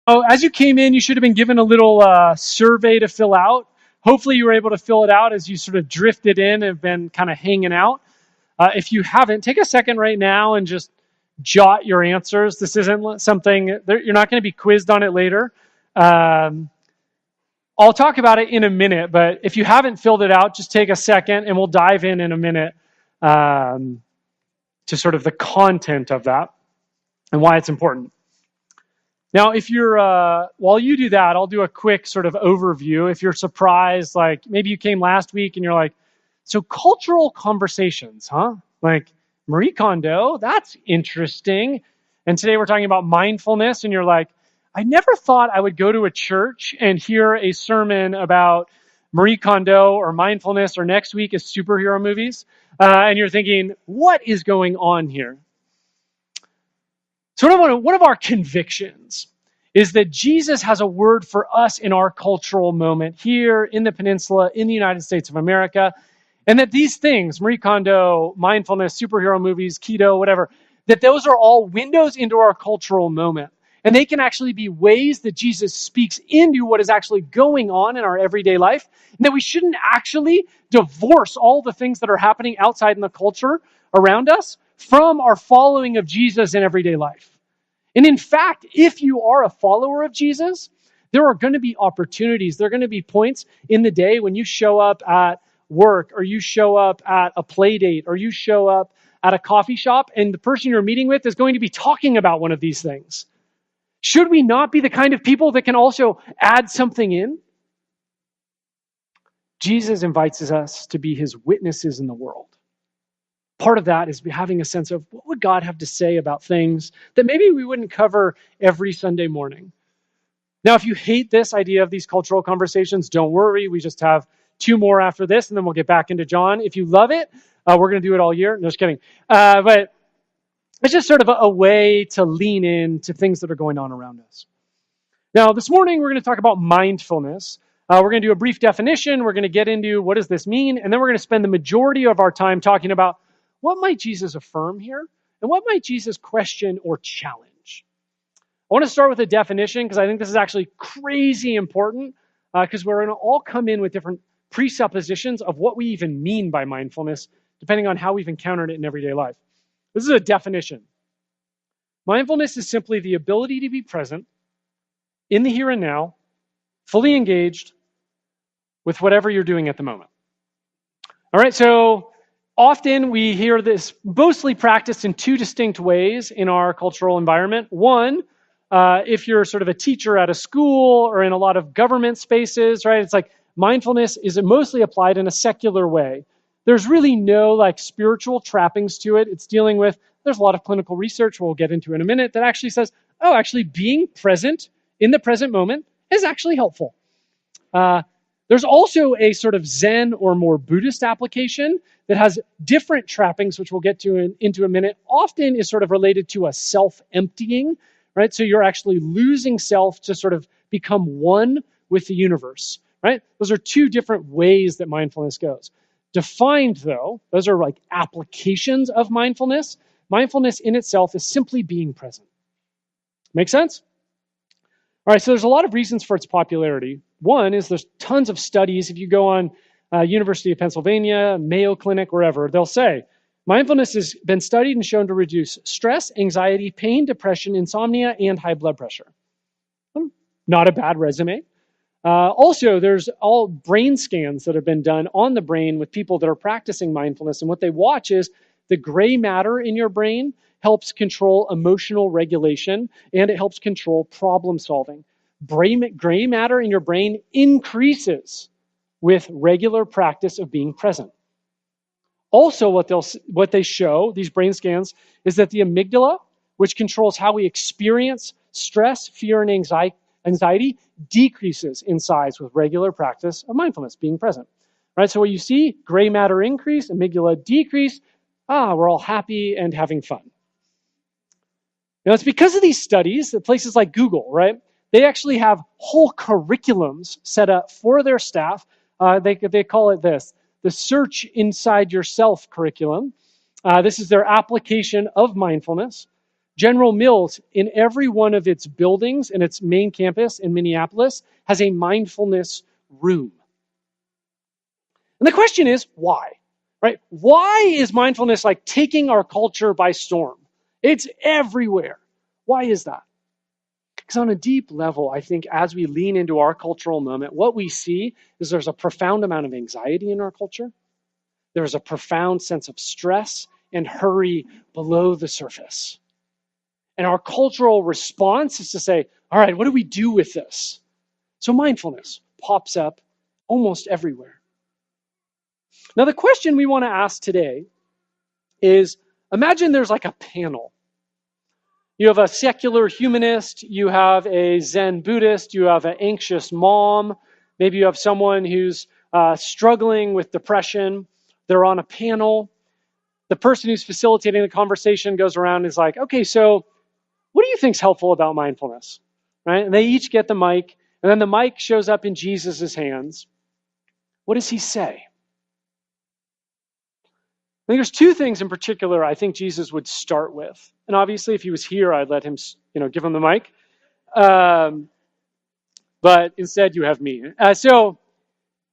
Oh, as you came in, you should have been given a little survey to fill out. Hopefully, you were able to fill it out as you sort of drifted in and have been kind of hanging out. If you haven't, take a second right now and just jot your answers. This isn't something, you're not going to be quizzed on it later. Um, I'll talk about it in a minute, but if you haven't filled it out, just take a second and we'll dive in a minute to sort of the content of that and why it's important. Now, if you're, while you do that, I'll do a quick sort of overview. If you're surprised, like maybe you came last week and you're like, so cultural conversations, huh? Like Marie Kondo, that's interesting. And today we're talking about mindfulness, and you're like, I never thought I would go to a church and hear a sermon about Marie Kondo or mindfulness, or next week is superhero movies. And you're thinking, what is going on here? So one of our convictions is that Jesus has a word for us in our cultural moment here in the peninsula, in the United States of America, and that these things, Marie Kondo, mindfulness, superhero movies, keto, whatever, that those are all windows into our cultural moment. And they can actually be ways that Jesus speaks into what is actually going on in our everyday life, and that we shouldn't actually divorce all the things that are happening outside in the culture around us from our following of Jesus in everyday life. And in fact, if you are a follower of Jesus, there are going to be opportunities. There are going to be points in the day when you show up at work, or you show up at a play date, or you show up at a coffee shop, and the person you're meeting with is going to be talking about one of these things. Should we not be the kind of people that can also add something in? Jesus invites us to be his witnesses in the world. Part of that is having a sense of what would God have to say about things that maybe we wouldn't cover every Sunday morning. Now, if you hate this idea of these cultural conversations, don't worry. We just have 2 more after this, and then we'll get back into John. If you love it, we're going to do it all year. No, just kidding. But it's just sort of a way to lean in to things that are going on around us. Now, this morning, we're going to talk about mindfulness. We're going to do a brief definition. We're going to get into what does this mean, and then we're going to spend the majority of our time talking about what might Jesus affirm here, and what might Jesus question or challenge. I want to start with a definition because I think this is actually crazy important because we're going to all come in with different presuppositions of what we even mean by mindfulness, depending on how we've encountered it in everyday life. This is a definition. Mindfulness is simply the ability to be present in the here and now, fully engaged with whatever you're doing at the moment. All right, so often we hear this mostly practiced in 2 distinct ways in our cultural environment. One, if you're sort of a teacher at a school or in a lot of government spaces, right? It's like mindfulness is mostly applied in a secular way. There's really no like spiritual trappings to it. It's dealing with, there's a lot of clinical research we'll get into in a minute that actually says, oh, actually being present in the present moment is actually helpful. There's also a sort of Zen or more Buddhist application that has different trappings, which we'll get to into a minute, often is sort of related to a self-emptying, right? So you're actually losing self to sort of become one with the universe, right? Those are 2 different ways that mindfulness goes. Defined, though, those are like applications of mindfulness. Mindfulness in itself is simply being present. Make sense? All right, so there's a lot of reasons for its popularity. One is there's tons of studies. If you go on University of Pennsylvania, Mayo Clinic, wherever, they'll say mindfulness has been studied and shown to reduce stress, anxiety, pain, depression, insomnia, and high blood pressure. Not a bad resume. Also, there's all brain scans that have been done on the brain with people that are practicing mindfulness, and what they watch is the gray matter in your brain helps control emotional regulation, and it helps control problem solving. Gray matter in your brain increases with regular practice of being present. Also, what they show, these brain scans, is that the amygdala, which controls how we experience stress, fear, and anxiety, decreases in size with regular practice of mindfulness, being present. Right? So what you see, gray matter increase, amygdala decrease, we're all happy and having fun. Now, it's because of these studies that places like Google, right, they actually have whole curriculums set up for their staff. They call it this, the Search Inside Yourself curriculum. This is their application of mindfulness. General Mills, in every one of its buildings in its main campus in Minneapolis, has a mindfulness room. And the question is, why? Right? Why is mindfulness like taking our culture by storm? It's everywhere. Why is that? Because on a deep level, I think as we lean into our cultural moment, what we see is there's a profound amount of anxiety in our culture. There's a profound sense of stress and hurry below the surface. And our cultural response is to say, all right, what do we do with this? So mindfulness pops up almost everywhere. Now, the question we want to ask today is, imagine there's like a panel. You have a secular humanist, you have a Zen Buddhist, you have an anxious mom, maybe you have someone who's struggling with depression. They're on a panel. The person who's facilitating the conversation goes around and is like, okay, so what do you think's helpful about mindfulness? Right? And they each get the mic, and then the mic shows up in Jesus' hands. What does he say? I think there's two things in particular I think Jesus would start with. And obviously, if he was here, I'd let him, give him the mic. But instead, you have me. So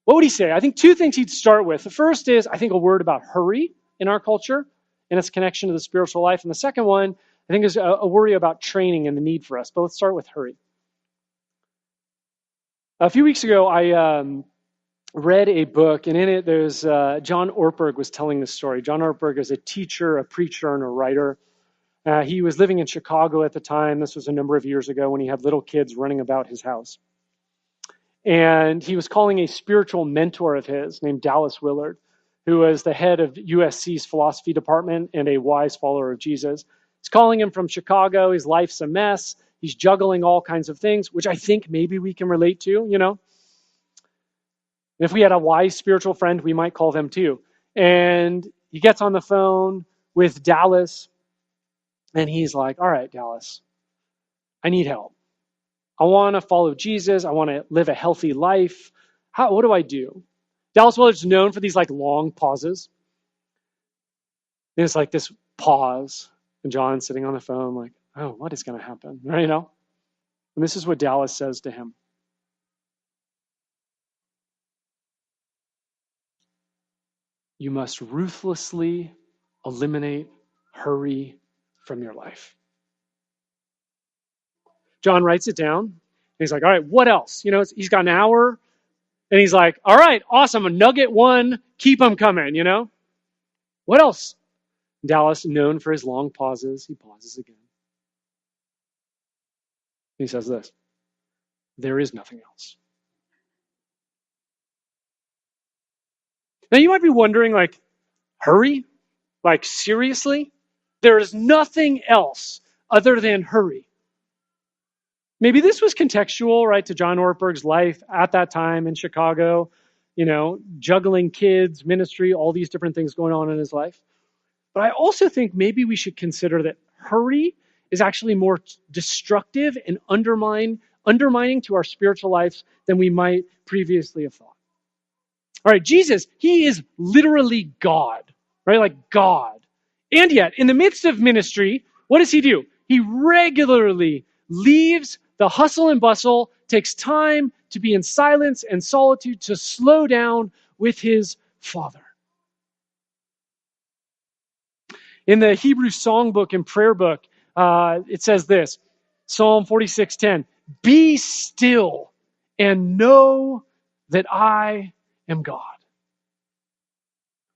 what would he say? I think two things he'd start with. The first is, I think, a word about hurry in our culture and its connection to the spiritual life. And the second one, I think, is a worry about training and the need for us. But let's start with hurry. A few weeks ago, I read a book, and in it, there's John Ortberg was telling this story. John Ortberg is a teacher, a preacher, and a writer. He was living in Chicago at the time. This was a number of years ago when he had little kids running about his house. And he was calling a spiritual mentor of his named Dallas Willard, who was the head of USC's philosophy department and a wise follower of Jesus. He's calling him from Chicago. His life's a mess. He's juggling all kinds of things, which I think maybe we can relate to, If we had a wise spiritual friend, we might call them too. And he gets on the phone with Dallas, and he's like, all right, Dallas, I need help. I want to follow Jesus. I want to live a healthy life. What do I do? Dallas Willard's known for these like long pauses. And it's like this pause. And John's sitting on the phone like, oh, what is going to happen? Right, And this is what Dallas says to him. You must ruthlessly eliminate hurry from your life. John writes it down. And he's like, all right, what else? He's got an hour. And he's like, all right, awesome. Nugget one, keep them coming, What else? Dallas, known for his long pauses, he pauses again. He says this, there is nothing else. Now you might be wondering, like, hurry? Like, seriously? There is nothing else other than hurry. Maybe this was contextual, right, to John Ortberg's life at that time in Chicago, juggling kids, ministry, all these different things going on in his life. But I also think maybe we should consider that hurry is actually more destructive and undermining to our spiritual lives than we might previously have thought. All right, Jesus, he is literally God, right? Like God. And yet, in the midst of ministry, what does he do? He regularly leaves the hustle and bustle, takes time to be in silence and solitude, to slow down with his Father. In the Hebrew songbook and prayer book, it says this, Psalm 46:10, be still and know that I am God.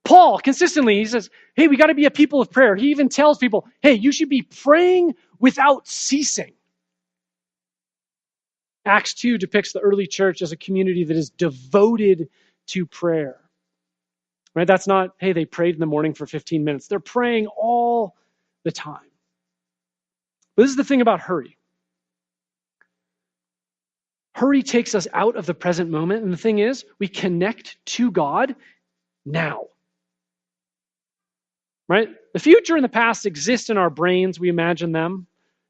Paul, consistently, he says, hey, we got to be a people of prayer. He even tells people, hey, you should be praying without ceasing. Acts 2 depicts the early church as a community that is devoted to prayer. Right? That's not, hey, they prayed in the morning for 15 minutes. They're praying all the time. But this is the thing about hurry. Hurry takes us out of the present moment. And the thing is, we connect to God now. Right? The future and the past exist in our brains. We imagine them.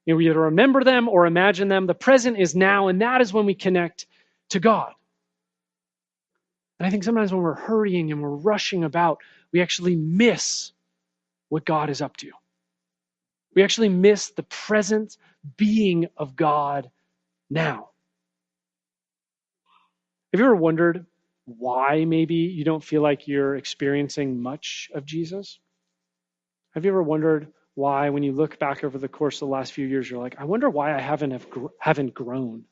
We either remember them or imagine them. The present is now, and that is when we connect to God. And I think sometimes when we're hurrying and we're rushing about, we actually miss what God is up to. We actually miss the present being of God now. Have you ever wondered why maybe you don't feel like you're experiencing much of Jesus? Have you ever wondered why, when you look back over the course of the last few years, you're like, I wonder why I haven't grown?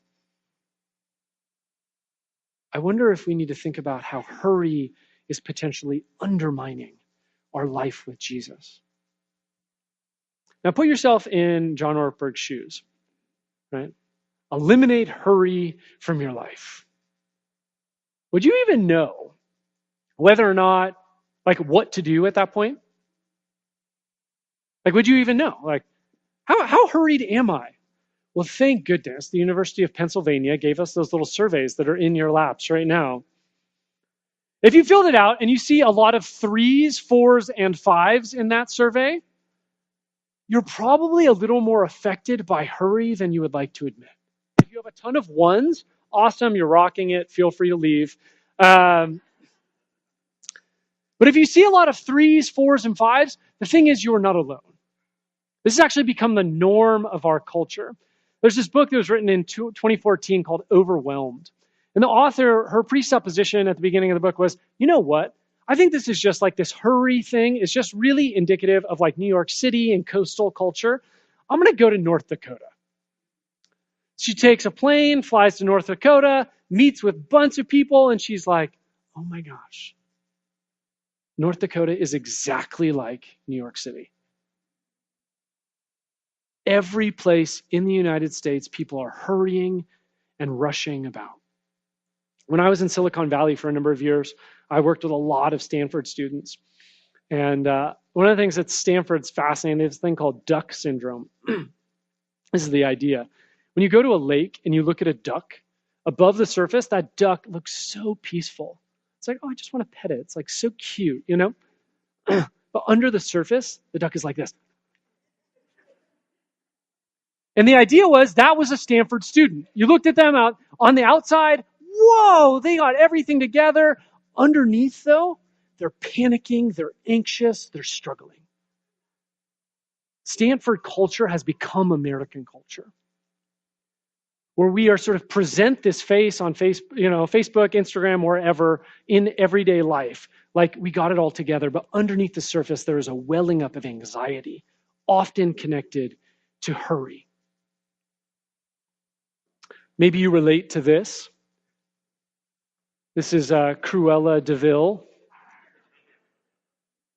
I wonder if we need to think about how hurry is potentially undermining our life with Jesus. Now put yourself in John Ortberg's shoes, right? Eliminate hurry from your life. Would you even know whether or not, like, what to do at that point? Like, would you even know? Like, how hurried am I? Well, thank goodness the University of Pennsylvania gave us those little surveys that are in your laps right now. If you filled it out and you see a lot of 3s, 4s, and 5s in that survey, you're probably a little more affected by hurry than you would like to admit. If you have a ton of 1s, awesome, you're rocking it, feel free to leave. But if you see a lot of 3s, 4s, and 5s, the thing is you're not alone. This has actually become the norm of our culture. There's this book that was written in 2014 called Overwhelmed. And the author, her presupposition at the beginning of the book was, you know what? I think this is just like this hurry thing is just really indicative of like New York City and coastal culture. I'm going to go to North Dakota. She takes a plane, flies to North Dakota, meets with a bunch of people, and she's like, oh my gosh, North Dakota is exactly like New York City. Every place in the United States, people are hurrying and rushing about. When I was in Silicon Valley for a number of years, I worked with a lot of Stanford students. And one of the things that Stanford's fascinating is this thing called duck syndrome. This is the idea. When you go to a lake and you look at a duck, above the surface, that duck looks so peaceful. It's like, oh, I just want to pet it. It's like so cute, you know? But under the surface, the duck is like this. And the idea was that was a Stanford student. You looked at them out on the outside, whoa, they got everything together. Underneath, though, they're panicking, they're anxious, they're struggling. Stanford culture has become American culture, where we are sort of present this face on Facebook, Instagram, wherever, in everyday life, like we got it all together. But underneath the surface, there is a welling up of anxiety, often connected to hurry. Maybe you relate to this. This is Cruella de Vil.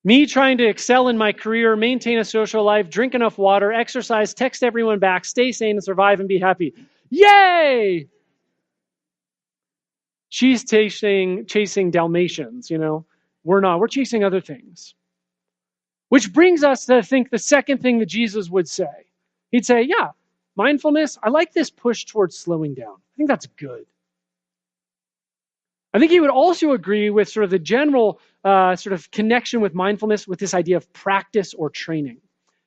Me trying to excel in my career, maintain a social life, drink enough water, exercise, text everyone back, stay sane and survive and be happy. Yay! She's chasing Dalmatians, We're not. We're chasing other things. Which brings us to think the second thing that Jesus would say. He'd say, yeah, mindfulness, I like this push towards slowing down. I think that's good. I think he would also agree with sort of the general sort of connection with mindfulness with this idea of practice or training.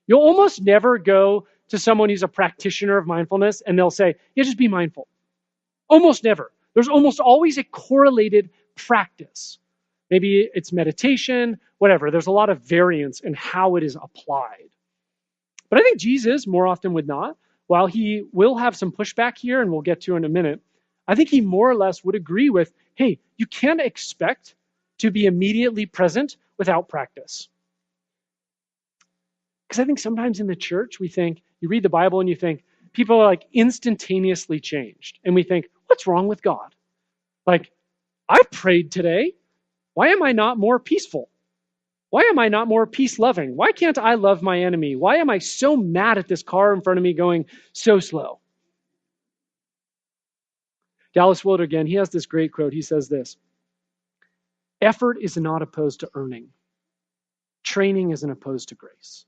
You'll almost never go to someone who's a practitioner of mindfulness and they'll say, yeah, just be mindful. Almost never. There's almost always a correlated practice. Maybe it's meditation, whatever. There's a lot of variance in how it is applied. But I think Jesus, more often would not, while he will have some pushback here, and we'll get to in a minute, I think he more or less would agree with, hey, you can't expect to be immediately present without practice. Because I think sometimes in the church, we think, you read the Bible and you think, people are like instantaneously changed. And we think, what's wrong with God? Like, I prayed today. Why am I not more peaceful? Why am I not more peace-loving? Why can't I love my enemy? Why am I so mad at this car in front of me going so slow? Dallas Willard, again, he has this great quote. He says this, effort is not opposed to earning. Training isn't opposed to grace.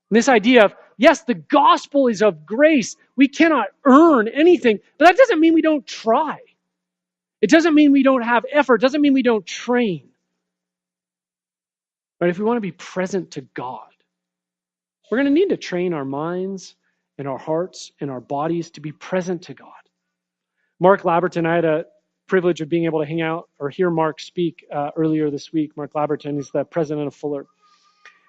And this idea of, yes, the gospel is of grace. We cannot earn anything, but that doesn't mean we don't try. It doesn't mean we don't have effort. It doesn't mean we don't train. But if we want to be present to God, we're going to need to train our minds and our hearts and our bodies to be present to God. Mark Laberton, I had a privilege of being able to hang out or hear Mark speak earlier this week. Mark Laberton is the president of Fuller. And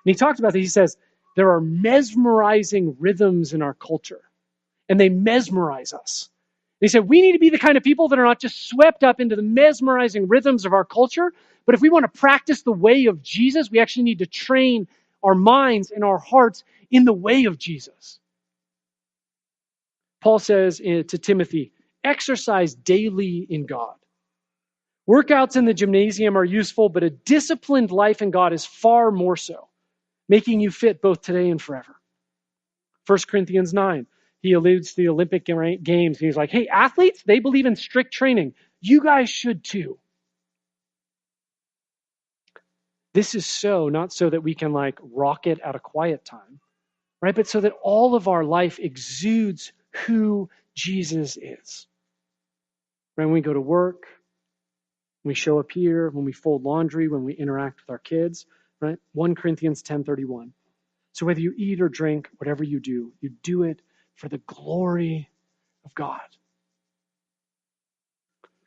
he talked about this. He says, There are mesmerizing rhythms in our culture, and they mesmerize us. He said, we need to be the kind of people that are not just swept up into the mesmerizing rhythms of our culture, but if we want to practice the way of Jesus, we actually need to train our minds and our hearts in the way of Jesus. Paul says to Timothy, exercise daily in God. Workouts in the gymnasium are useful, but a disciplined life in God is far more so, making you fit both today and forever. 1 Corinthians 9, he alludes to the Olympic Games. He's like, hey, athletes, they believe in strict training. You guys should too. This is so, not so that we can like rock it at a quiet time, right? But so that all of our life exudes who Jesus is. Right? When we go to work, when we show up here, when we fold laundry, when we interact with our kids, right? 1 Corinthians 10:31. So whether you eat or drink, whatever you do it for the glory of God.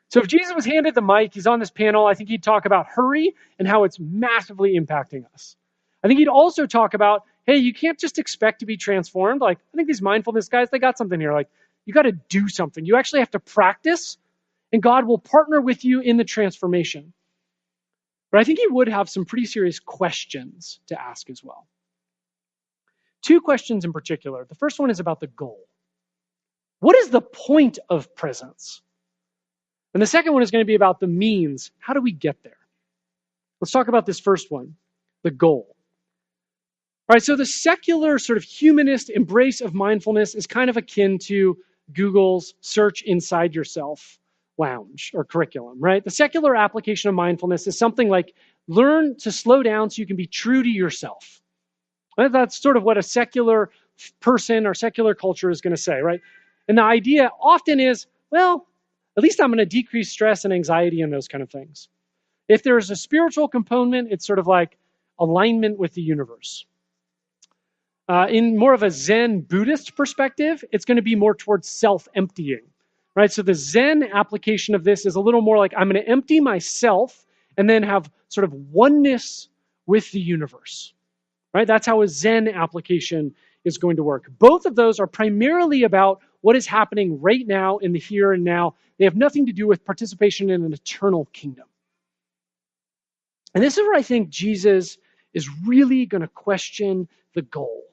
So if Jesus was handed the mic, he's on this panel, I think he'd talk about hurry and how it's massively impacting us. I think he'd also talk about, hey, you can't just expect to be transformed. Like, I think these mindfulness guys, they got something here. Like, you got to do something. You actually have to practice, and God will partner with you in the transformation. But I think he would have some pretty serious questions to ask as well. 2 questions in particular. The first one is about the goal. What is the point of presence? And the second one is going to be about the means. How do we get there? Let's talk about this first one, the goal. All right, so the secular sort of humanist embrace of mindfulness is kind of akin to Google's search inside yourself lounge or curriculum, right? The secular application of mindfulness is something like learn to slow down so you can be true to yourself. Right? That's sort of what a secular person or secular culture is going to say, right? And the idea often is, well, at least I'm going to decrease stress and anxiety and those kind of things. If there's a spiritual component, it's sort of like alignment with the universe. In more of a Zen Buddhist perspective, it's going to be more towards self-emptying, right? So the Zen application of this is a little more like I'm going to empty myself and then have sort of oneness with the universe, right? That's how a Zen application is going to work. Both of those are primarily about what is happening right now in the here and now. They have nothing to do with participation in an eternal kingdom. And this is where I think Jesus is really going to question the goal.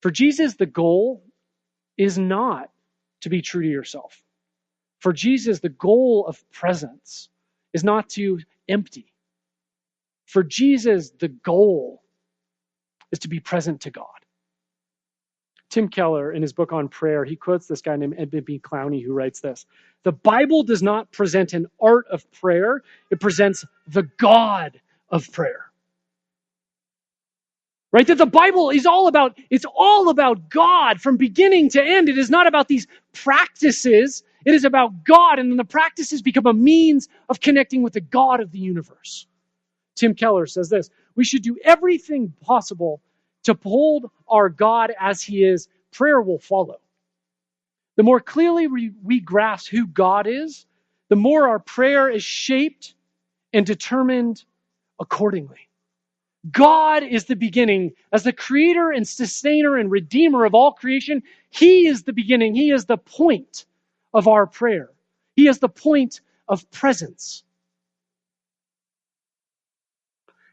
For Jesus, the goal is not to be true to yourself. For Jesus, the goal of presence is not to empty. For Jesus, the goal is to be present to God. Tim Keller, in his book on prayer, he quotes this guy named Edmund B. Clowney who writes this: the Bible does not present an art of prayer, it presents the God of prayer. Right? That the Bible is it's all about God from beginning to end. It is not about these practices. It is about God, and then the practices become a means of connecting with the God of the universe. Tim Keller says this: we should do everything possible to hold our God as he is. Prayer will follow. The more clearly we grasp who God is, the more our prayer is shaped and determined accordingly. God is the beginning. As the creator and sustainer and redeemer of all creation, he is the beginning. He is the point of our prayer. He is the point of presence.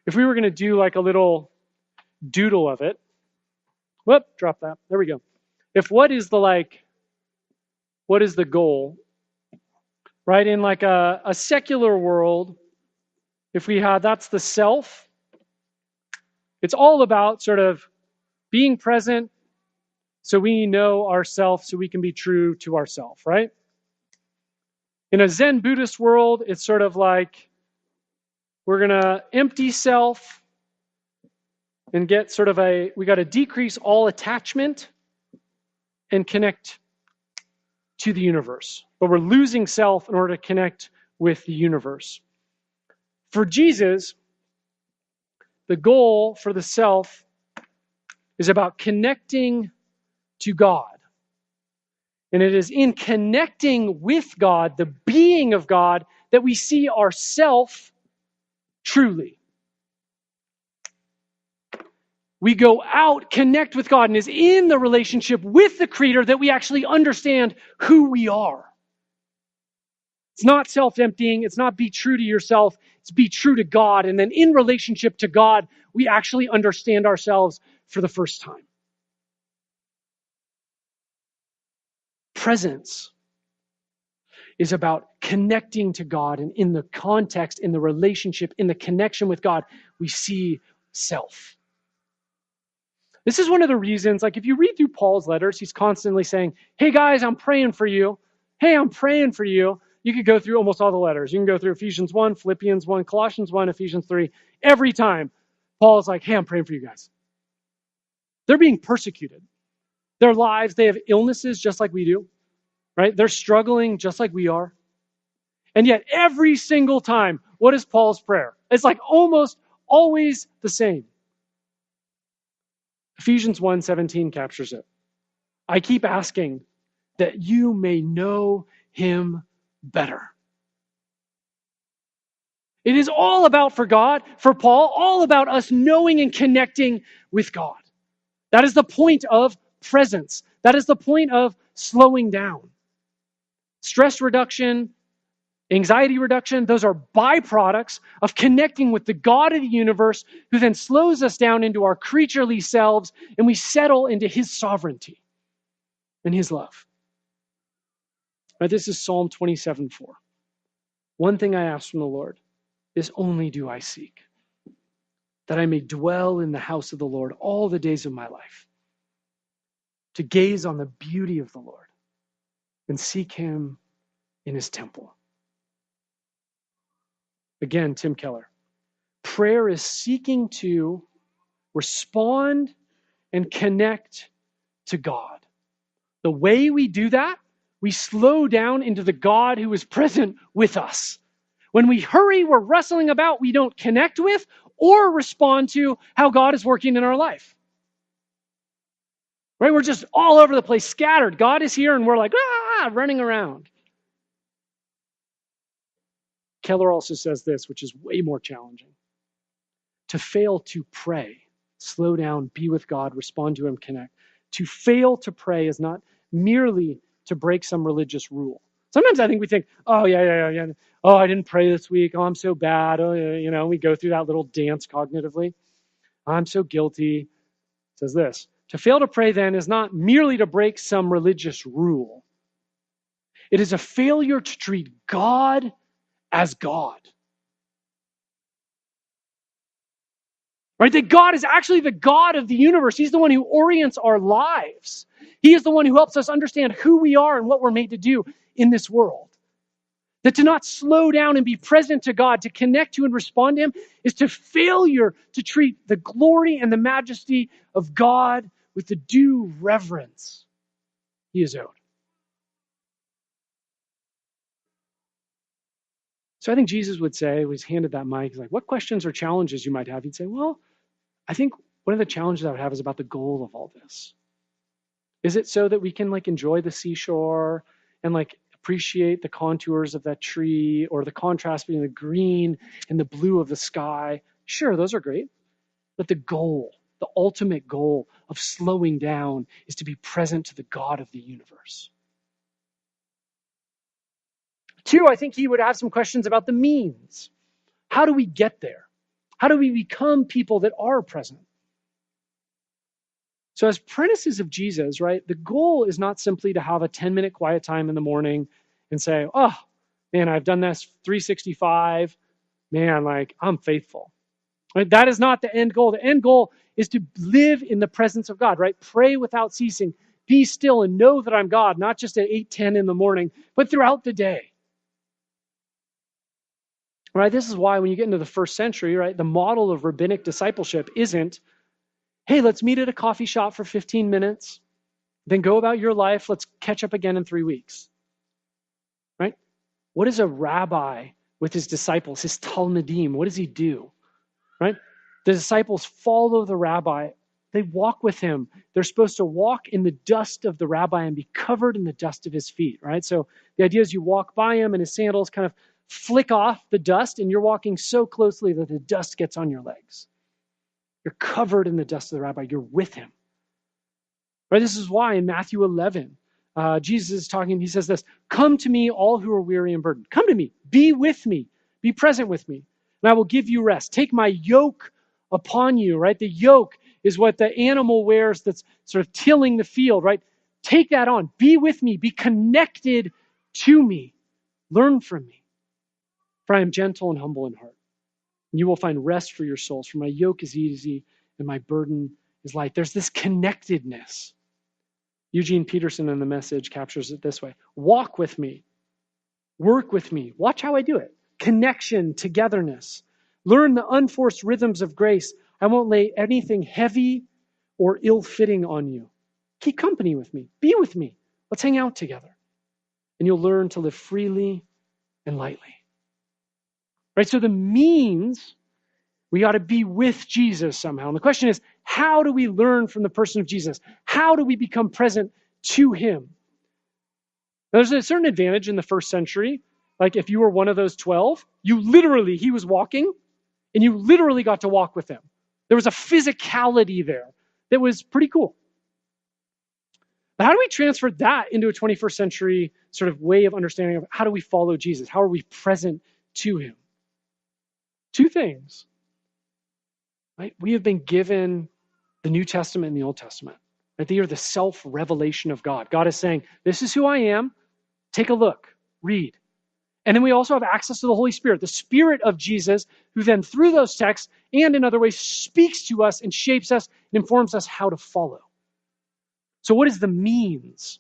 If we were going to do like a little doodle of it, whoop, drop that. There we go. If what is the goal, right? In like a secular world, if we had, that's the self. It's all about sort of being present so we know ourselves, so we can be true to ourselves, right? In a Zen Buddhist world, it's sort of like we're going to empty self and get sort of we got to decrease all attachment and connect to the universe. But we're losing self in order to connect with the universe. For Jesus, the goal for the self is about connecting to God. And it is in connecting with God, the being of God, that we see ourself truly. we go out, connect with God, and is in the relationship with the Creator that we actually understand who we are. It's not self-emptying. It's not be true to yourself. It's be true to God. And then in relationship to God, we actually understand ourselves for the first time. Presence is about connecting to God. And in the context, in the relationship, in the connection with God, we see self. This is one of the reasons, like if you read through Paul's letters, he's constantly saying, hey guys, I'm praying for you. Hey, I'm praying for you. You could go through almost all the letters. You can go through Ephesians 1, Philippians 1, Colossians 1, Ephesians 3. Every time, Paul's like, hey, I'm praying for you guys. They're being persecuted. Their lives, they have illnesses just like we do, right? They're struggling just like we are. And yet every single time, what is Paul's prayer? It's like almost always the same. Ephesians 1:17 captures it. I keep asking that you may know him better. It is all about, for God, for Paul, all about us knowing and connecting with God. That is the point of presence. That is the point of slowing down. Stress reduction, anxiety reduction, those are byproducts of connecting with the God of the universe, who then slows us down into our creaturely selves, and we settle into his sovereignty and his love. Now, this is Psalm 27:4. One thing I ask from the Lord, this only do I seek, that I may dwell in the house of the Lord all the days of my life, to gaze on the beauty of the Lord and seek him in his temple. Again, Tim Keller. Prayer is seeking to respond and connect to God. The way we do that, we slow down into the God who is present with us. When we hurry, we're wrestling about, we don't connect with or respond to how God is working in our life. Right? We're just all over the place, scattered. God is here and we're like, running around. Keller also says this, which is way more challenging. To fail to pray, slow down, be with God, respond to him, connect. To fail to pray is not merely to break some religious rule. Sometimes I think we think, oh, yeah. Oh, I didn't pray this week. Oh, I'm so bad. Oh, yeah, we go through that little dance cognitively. I'm so guilty. It says this. To fail to pray then is not merely to break some religious rule. It is a failure to treat God as God. Right? That God is actually the God of the universe. He's the one who orients our lives. He is the one who helps us understand who we are and what we're made to do in this world. That to not slow down and be present to God, to connect to and respond to him, is to failure to treat the glory and the majesty of God with the due reverence he is owed. So I think Jesus would say, when he's handed that mic, he's like, what questions or challenges you might have? He'd say, well, I think one of the challenges I would have is about the goal of all this. Is it so that we can enjoy the seashore and appreciate the contours of that tree, or the contrast between the green and the blue of the sky? Sure, those are great. But the goal, the ultimate goal of slowing down, is to be present to the God of the universe. 2, I think he would have some questions about the means. How do we get there? How do we become people that are present? So as apprentices of Jesus, right, the goal is not simply to have a 10-minute quiet time in the morning and say, oh, man, I've done this 365. Man, I'm faithful. Right? That is not the end goal. The end goal is to live in the presence of God, right? Pray without ceasing. Be still and know that I'm God, not just at 8:10 in the morning, but throughout the day. Right? This is why when you get into the first century, right, the model of rabbinic discipleship isn't, hey, let's meet at a coffee shop for 15 minutes, then go about your life. Let's catch up again in 3 weeks. Right? What is a rabbi with his disciples, his talmidim? What does he do? Right? The disciples follow the rabbi. They walk with him. They're supposed to walk in the dust of the rabbi and be covered in the dust of his feet, right? So the idea is you walk by him and his sandals kind of flick off the dust, and you're walking so closely that the dust gets on your legs. You're covered in the dust of the rabbi. You're with him. Right? This is why in Matthew 11, Jesus is talking, he says this, come to me, all who are weary and burdened. Come to me, be with me, be present with me, and I will give you rest. Take my yoke upon you, right? The yoke is what the animal wears that's sort of tilling the field, right? Take that on, be with me, be connected to me, learn from me. For I am gentle and humble in heart, and you will find rest for your souls. For my yoke is easy and my burden is light. There's this connectedness. Eugene Peterson in The Message captures it this way. Walk with me. Work with me. Watch how I do it. Connection, togetherness. Learn the unforced rhythms of grace. I won't lay anything heavy or ill-fitting on you. Keep company with me. Be with me. Let's hang out together. And you'll learn to live freely and lightly. Right? So the means, we ought to be with Jesus somehow. And the question is, how do we learn from the person of Jesus? How do we become present to him? Now, there's a certain advantage in the first century. Like if you were one of those 12, he was walking, and you literally got to walk with him. There was a physicality there that was pretty cool. But how do we transfer that into a 21st century sort of way of understanding of how do we follow Jesus? How are we present to him? Two things. Right? We have been given the New Testament and the Old Testament. Right? They are the self-revelation of God. God is saying, this is who I am. Take a look. Read. And then we also have access to the Holy Spirit, the Spirit of Jesus, who then through those texts and in other ways speaks to us and shapes us and informs us how to follow. So what is the means?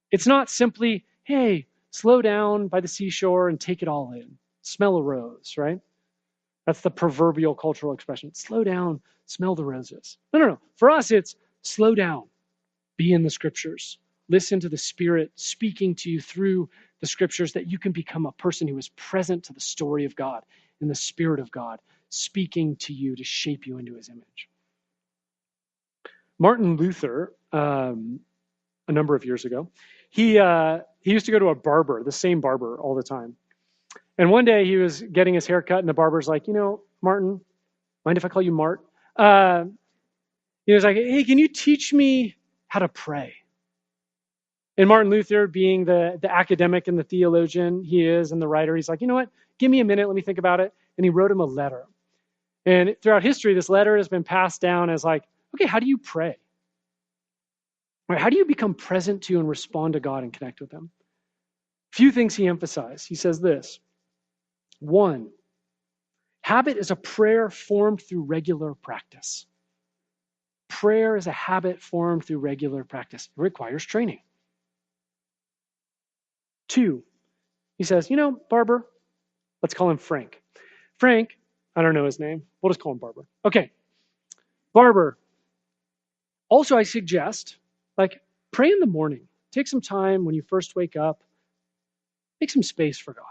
It's not simply, hey, slow down by the seashore and take it all in. Smell a rose, right? That's the proverbial cultural expression. Slow down, smell the roses. No. For us, it's slow down, be in the scriptures. Listen to the Spirit speaking to you through the scriptures that you can become a person who is present to the story of God and the Spirit of God speaking to you to shape you into his image. Martin Luther, a number of years ago, he used to go to a barber, the same barber all the time. And one day he was getting his hair cut, and the barber's like, Martin, mind if I call you Mart? He was like, hey, can you teach me how to pray? And Martin Luther, being the academic and the theologian he is and the writer, he's like, you know what? Give me a minute. Let me think about it. And he wrote him a letter. And throughout history, this letter has been passed down as like, okay, how do you pray? Right, how do you become present to and respond to God and connect with him? Few things he emphasized. He says this. 1, habit is a prayer formed through regular practice. Prayer is a habit formed through regular practice. It requires training. 2, he says, Barber, let's call him Frank. Frank, I don't know his name. We'll just call him Barber. Okay. Barber, also I suggest, pray in the morning. Take some time when you first wake up. Make some space for God.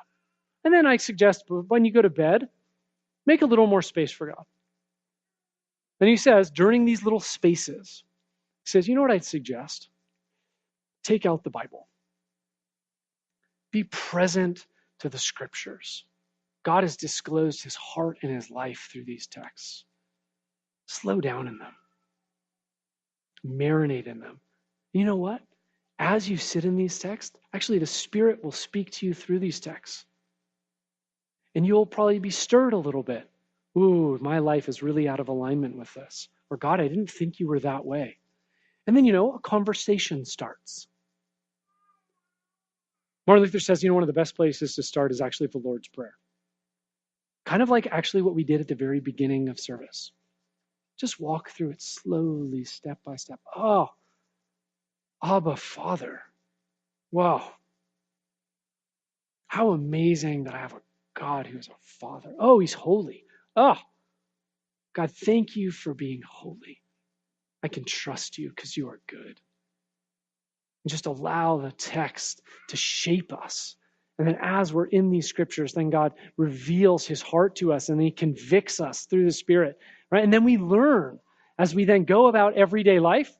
And then I suggest when you go to bed, make a little more space for God. And he says, during these little spaces, he says, you know what I'd suggest? Take out the Bible. Be present to the scriptures. God has disclosed his heart and his life through these texts. Slow down in them. Marinate in them. You know what? As you sit in these texts, actually the Spirit will speak to you through these texts. And you'll probably be stirred a little bit. Ooh, my life is really out of alignment with this. Or God, I didn't think you were that way. And then, a conversation starts. Martin Luther says, one of the best places to start is actually the Lord's Prayer. Kind of like actually what we did at the very beginning of service. Just walk through it slowly, step by step. Oh, Abba, Father. Wow. How amazing that I have a God who is a Father. Oh, he's holy. Oh, God, thank you for being holy. I can trust you because you are good. And just allow the text to shape us. And then as we're in these scriptures, then God reveals his heart to us and he convicts us through the Spirit, right? And then we learn as we then go about everyday life.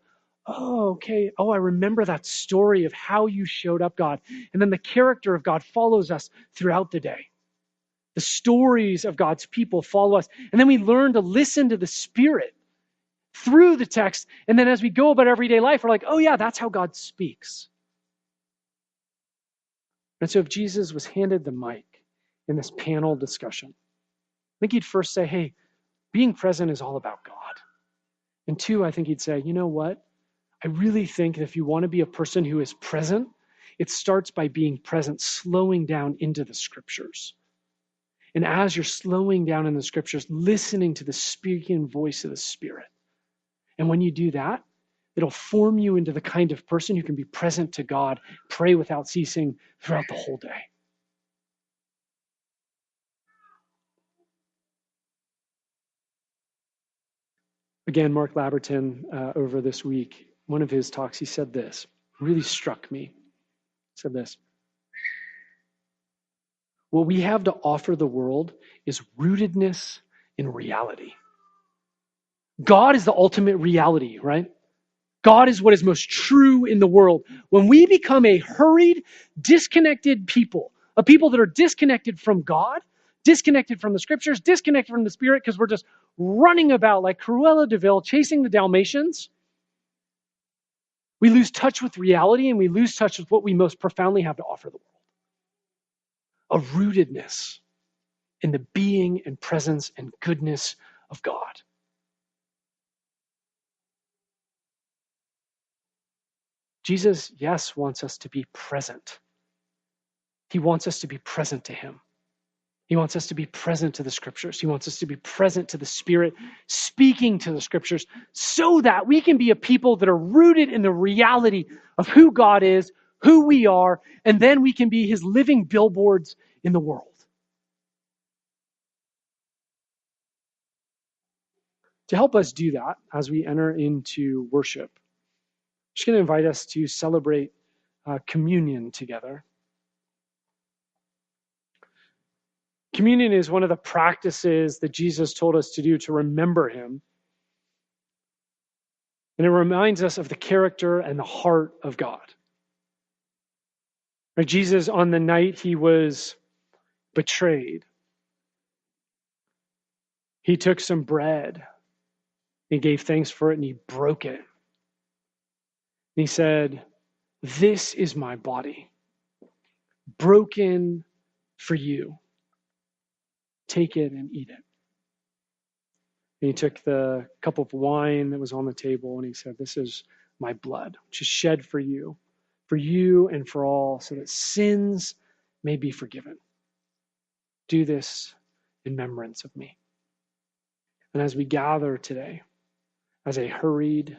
Oh, okay. Oh, I remember that story of how you showed up, God. And then the character of God follows us throughout the day. The stories of God's people follow us. And then we learn to listen to the Spirit through the text. And then as we go about everyday life, we're like, oh yeah, that's how God speaks. And so if Jesus was handed the mic in this panel discussion, I think he'd first say, hey, being present is all about God. And two, I think he'd say, you know what? I really think that if you want to be a person who is present, it starts by being present, slowing down into the scriptures. And as you're slowing down in the scriptures, listening to the speaking voice of the Spirit. And when you do that, it'll form you into the kind of person who can be present to God, pray without ceasing throughout the whole day. Again, Mark Laberton, over this week, one of his talks, he said this, really struck me. He said this: what we have to offer the world is rootedness in reality. God is the ultimate reality, right? God is what is most true in the world. When we become a hurried, disconnected people, a people that are disconnected from God, disconnected from the scriptures, disconnected from the Spirit, because we're just running about like Cruella de Vil chasing the Dalmatians, we lose touch with reality and we lose touch with what we most profoundly have to offer the world. A rootedness in the being and presence and goodness of God. Jesus, yes, wants us to be present. He wants us to be present to him. He wants us to be present to the scriptures. He wants us to be present to the Spirit, speaking to the scriptures, so that we can be a people that are rooted in the reality of who God is, who we are, and then we can be his living billboards in the world. To help us do that, as we enter into worship, I'm just going to invite us to celebrate communion together. Communion is one of the practices that Jesus told us to do to remember him. And it reminds us of the character and the heart of God. Right? Jesus, on the night he was betrayed, he took some bread, he gave thanks for it, and he broke it. And he said, "This is my body, broken for you. Take it and eat it." And he took the cup of wine that was on the table, and he said, "This is my blood, which is shed for you and for all, so that sins may be forgiven. Do this in remembrance of me." And as we gather today, as a hurried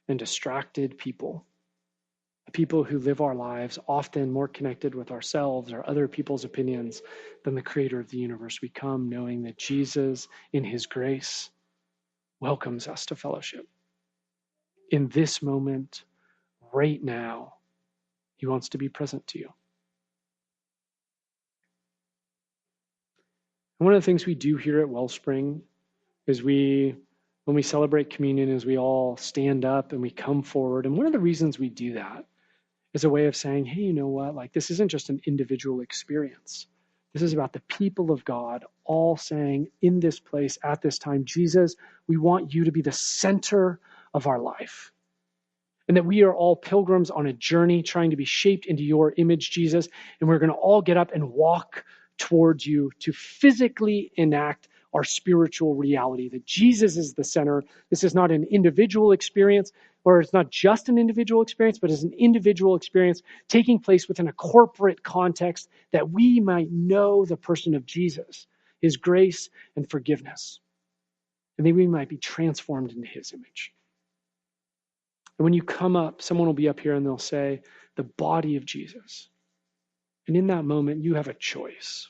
and distracted people, a people who live our lives often more connected with ourselves or other people's opinions than the creator of the universe, we come knowing that Jesus, in his grace, welcomes us to fellowship. In this moment, right now, he wants to be present to you. And one of the things we do here at Wellspring is when we celebrate communion, is we all stand up and we come forward. And one of the reasons we do that is a way of saying, hey, you know what? Like, this isn't just an individual experience. This is about the people of God all saying in this place at this time, Jesus, we want you to be the center of our life. And that we are all pilgrims on a journey trying to be shaped into your image, Jesus. And we're going to all get up and walk towards you to physically enact our spiritual reality, that Jesus is the center. This is not an individual experience, or it's not just an individual experience, but it's an individual experience taking place within a corporate context, that we might know the person of Jesus, his grace and forgiveness, and that we might be transformed into his image. And when you come up, someone will be up here and they'll say, the body of Jesus. And in that moment, you have a choice.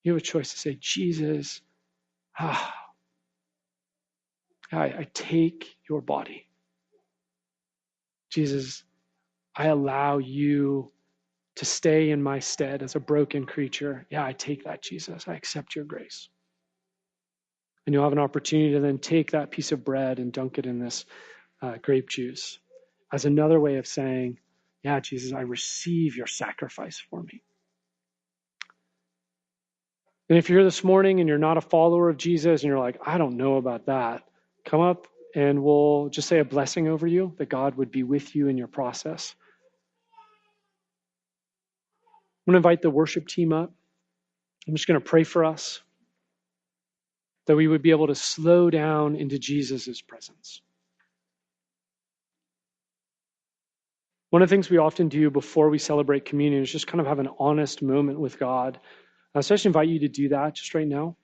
You have a choice to say, Jesus, I take your body. Jesus, I allow you to stay in my stead as a broken creature. Yeah, I take that, Jesus. I accept your grace. And you'll have an opportunity to then take that piece of bread and dunk it in this grape juice as another way of saying, yeah, Jesus, I receive your sacrifice for me. And if you're here this morning and you're not a follower of Jesus and you're like, I don't know about that, come up and we'll just say a blessing over you, that God would be with you in your process. I'm going to invite the worship team up. I'm just going to pray for us that we would be able to slow down into Jesus' presence. One of the things we often do before we celebrate communion is just kind of have an honest moment with God. So I just invite you to do that just right now.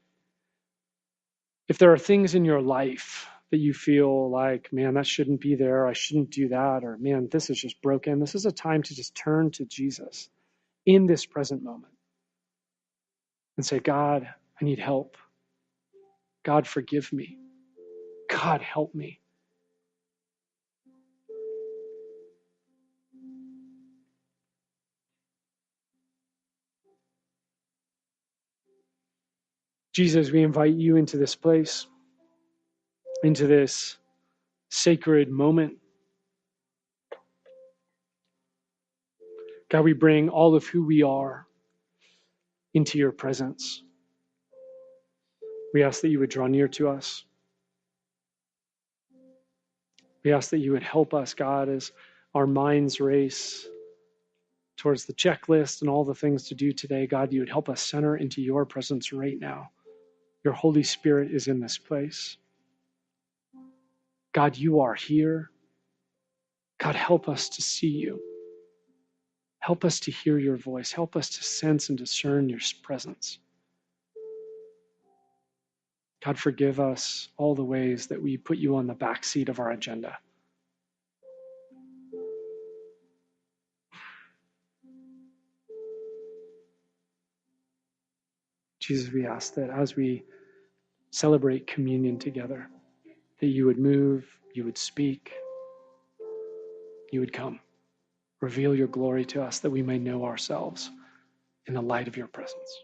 If there are things in your life that you feel like, man, that shouldn't be there, I shouldn't do that, or man, this is just broken, this is a time to just turn to Jesus in this present moment and say, God, I need help. God, forgive me. God, help me. Jesus, we invite you into this place, into this sacred moment. God, we bring all of who we are into your presence. We ask that you would draw near to us. We ask that you would help us, God, as our minds race towards the checklist and all the things to do today. God, you would help us center into your presence right now. Your Holy Spirit is in this place. God, you are here. God, help us to see you. Help us to hear your voice. Help us to sense and discern your presence. God, forgive us all the ways that we put you on the backseat of our agenda. Jesus, we ask that as we celebrate communion together, that you would move, you would speak, you would come. Reveal your glory to us that we may know ourselves in the light of your presence.